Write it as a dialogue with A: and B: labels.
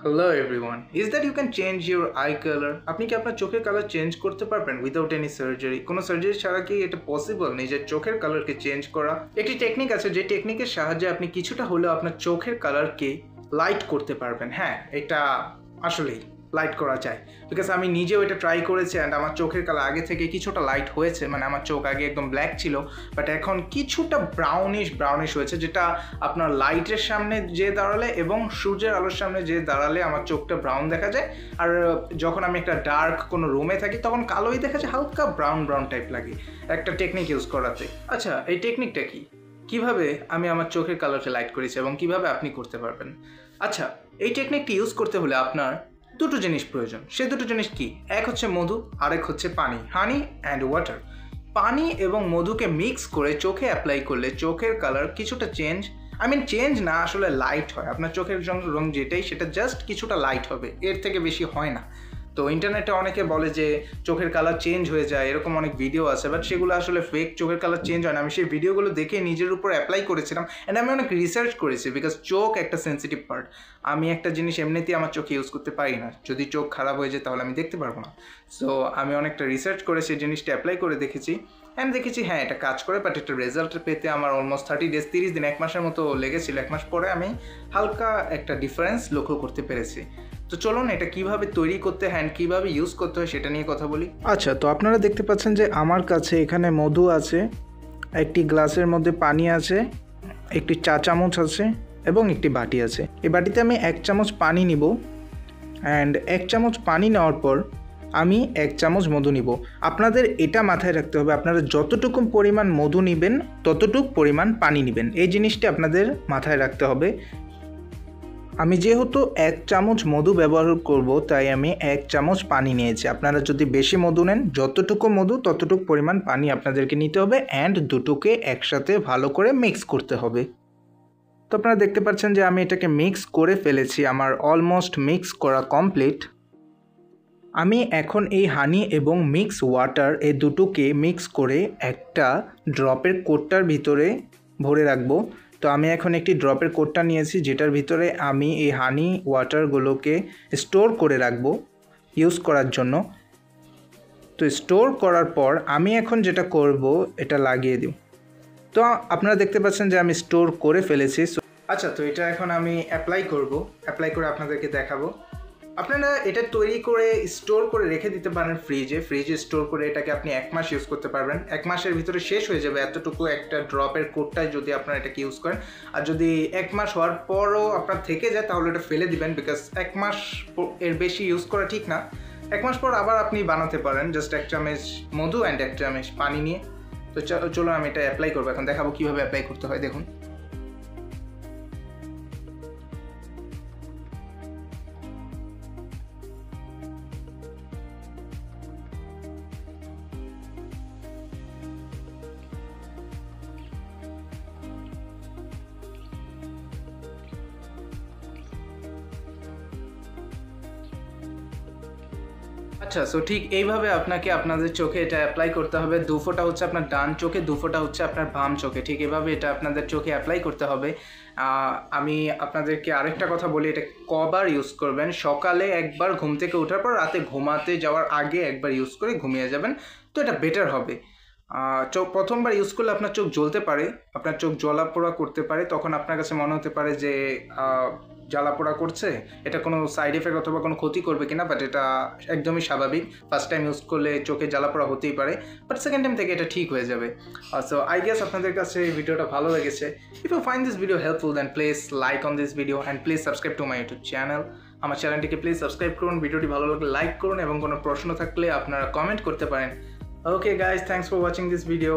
A: Hello everyone. Is that you can change your eye color? আপনি কি আপনার চোখের কালার চেঞ্জ করতে পারবেন উইদাউট এনি সার্জারি? কোনো সার্জারি ছাড়া কি এটা পসিবল নিজের চোখের কালারকে চেঞ্জ করা? একটি টেকনিক আছে যে টেকনিকের সাহায্যে আপনি কিছুটা হলেও আপনার চোখের কালারকে লাইট করতে পারবেন। হ্যাঁ, এটা আসলেই লাইট করা যায়, বিকজ আমি নিজেও এটা ট্রাই করেছি অ্যান্ড আমার চোখের কালার আগে থেকে কিছুটা লাইট হয়েছে। মানে আমার চোখ আগে একদম ব্ল্যাক ছিল, বাট এখন কিছুটা ব্রাউনিশ হয়েছে, যেটা আপনার লাইটের সামনে যে দাঁড়ালে এবং সূর্যের আলোর সামনে যে দাঁড়ালে আমার চোখটা ব্রাউন দেখা যায়। আর যখন আমি একটা ডার্ক কোনো রুমে থাকি তখন কালোই দেখা যায়, হালকা ব্রাউন টাইপ লাগে একটা টেকনিক ইউজ করাতে। আচ্ছা, এই টেকনিকটা কি, কিভাবে আমি আমার চোখের কালারকে লাইট করেছি এবং কিভাবে আপনি করতে পারবেন? আচ্ছা, এই টেকনিকটি ইউজ করতে হলে আপনার দুটো জিনিস প্রয়োজন। সে দুটো জিনিস কি? এক হচ্ছে মধু, আরেক হচ্ছে পানি, হানি অ্যান্ড ওয়াটার। পানি এবং মধুকে মিক্স করে চোখে অ্যাপ্লাই করলে চোখের কালার কিছুটা চেঞ্জ না, আসলে লাইট হয়। আপনার চোখের রং যেটাই, সেটা জাস্ট কিছুটা লাইট হবে, এর থেকে বেশি হয় না। তো ইন্টারনেটে অনেকে বলে যে চোখের কালার চেঞ্জ হয়ে যায়, এরকম অনেক ভিডিও আছে, বাট সেগুলো আসলে ফেক। চোখের কালার চেঞ্জ হয় না। আমি সেই ভিডিওগুলো দেখে নিজের উপর অ্যাপ্লাই করেছিলাম অ্যান্ড আমি অনেক রিসার্চ করেছি, বিকজ চোখ একটা সেন্সিটিভ পার্ট। আমি একটা জিনিস এমনিতেই আমার চোখে ইউজ করতে পারি না, যদি চোখ খারাপ হয়ে যায় তাহলে আমি দেখতে পারবো না। সো আমি অনেকটা রিসার্চ করে সেই জিনিসটা অ্যাপ্লাই করে দেখেছি অ্যান্ড দেখেছি হ্যাঁ এটা কাজ করে, বাট এটা রেজাল্ট পেতে আমার অলমোস্ট 30 days 30 দিন, 1 মাসের মতো লেগেছিল। 1 মাস পরে আমি হালকা একটা ডিফারেন্স লক্ষ্য করতে পেরেছি। তো চলুন এটা কিভাবে তৈরি করতে হয়, কিভাবে ইউজ করতে হয় সেটা নিয়ে কথা বলি। আচ্ছা, তো আপনারা দেখতে পাচ্ছেন যে আমার কাছে এখানে মধু আছে, একটি গ্লাসের মধ্যে পানি আছে, একটি চা চামচ আছে এবং একটি বাটি আছে। এই বাটিতে আমি 1 চামচ পানি নিব অ্যান্ড 1 চামচ পানি নেওয়ার পর আমি 1 চামচ মধু নিব। আপনাদের এটা মাথায় রাখতে হবে, আপনারা যতটুকু পরিমাণ মধু নেবেন ততটুকু পরিমাণ পানি নেবেন, এই জিনিসটি আপনাদের মাথায় রাখতে হবে। আমি যেহেতু 1 চামচ মধু ব্যবহার করব, তাই আমি 1 চামচ পানি নিয়েছি। আপনারা যদি বেশি মধু নেন, যতটুকু মধু ততটুকু পরিমাণ পানি আপনাদেরকে নিতে হবে অ্যান্ড দুটোকে একসাথে ভালো করে মিক্স করতে হবে। তো আপনারা দেখতে পাচ্ছেন যে আমি এটাকে মিক্স করে ফেলেছি, আমার অলমোস্ট মিক্স করা কমপ্লিট। আমি এখন এই হানি এবং মিক্স ওয়াটার এই দুটোকে মিক্স করে একটা ড্রপের কোটটার ভিতরে ভরে রাখবো। তো আমি এখন একটি ড্রপের কোটটা নিয়েছি, যেটার ভিতরে আমি এই হানি ওয়াটারগুলোকে স্টোর করে রাখবো ইউজ করার জন্য। তো স্টোর করার পর আমি এখন যেটা করব, এটা লাগিয়ে দিই। তো আপনারা দেখতে পাচ্ছেন যে আমি স্টোর করে ফেলেছি। আচ্ছা, তো এটা এখন আমি অ্যাপ্লাই করে আপনাদেরকে দেখাবো। আপনারা এটা তৈরি করে স্টোর করে রেখে দিতে পারেন ফ্রিজে স্টোর করে এটাকে আপনি 1 মাস ইউজ করতে পারবেন। 1 মাসের ভিতরে শেষ হয়ে যাবে এতটুকু একটা ড্রপের কোটটায় যদি আপনারা এটাকে ইউজ করেন। আর যদি 1 মাস হওয়ার পরও আপনার থেকে যায় তাহলে এটা ফেলে দিবেন, বিকজ 1 মাস এর বেশি ইউজ করা ঠিক না। 1 মাস পর আবার আপনি বানাতে পারেন, জাস্ট 1 চামচ মধু অ্যান্ড 1 চামচ পানি নিয়ে। তো চলো আমি এটা অ্যাপ্লাই করবো, এখন দেখাবো কীভাবে অ্যাপ্লাই করতে হয়। দেখুন, আচ্ছা, সো ঠিক এইভাবে আপনাকে আপনাদের চোখে এটা অ্যাপ্লাই করতে হবে। 2 ফোঁটা হচ্ছে আপনার ডান চোখে, 2 ফোঁটা হচ্ছে আপনার বাম চোখে। ঠিক এভাবে এটা আপনাদের চোখে অ্যাপ্লাই করতে হবে। আমি আপনাদেরকে আরেকটা কথা বলি, এটা কবার ইউজ করবেন? সকালে একবার ঘুম থেকে ওঠার পর, রাতে ঘুমাতে যাওয়ার আগে একবার ইউজ করে ঘুমিয়ে যাবেন, তো এটা বেটার হবে। প্রথমবার ইউজ করলে আপনার চোখ জ্বলতে পারে, আপনার চোখ জ্বলাপোড়া করতে পারে, তখন আপনার কাছে মনে হতে পারে যে জ্বালাপোড়া করছে, এটা কোনো সাইড এফেক্ট অথবা কোনো ক্ষতি করবে কিনা, বাট এটা একদমই স্বাভাবিক। ফার্স্ট টাইম ইউজ করলে চোখে জ্বালাপোড়া হতেই পারে, বাট সেকেন্ড টাইম থেকে এটা ঠিক হয়ে যাবে। সো আই গেস আপনাদের কাছে এই ভিডিওটা ভালো লেগেছে। If you find this video helpful, then please like on this video and please subscribe to my YouTube channel. আমার চ্যানেলটিকে প্লিজ সাবস্ক্রাইব করুন, ভিডিওটি ভালো লাগলে লাইক করুন এবং কোনো প্রশ্ন থাকলে আপনারা কমেন্ট করতে পারেন। Okay guys, thanks for watching this video.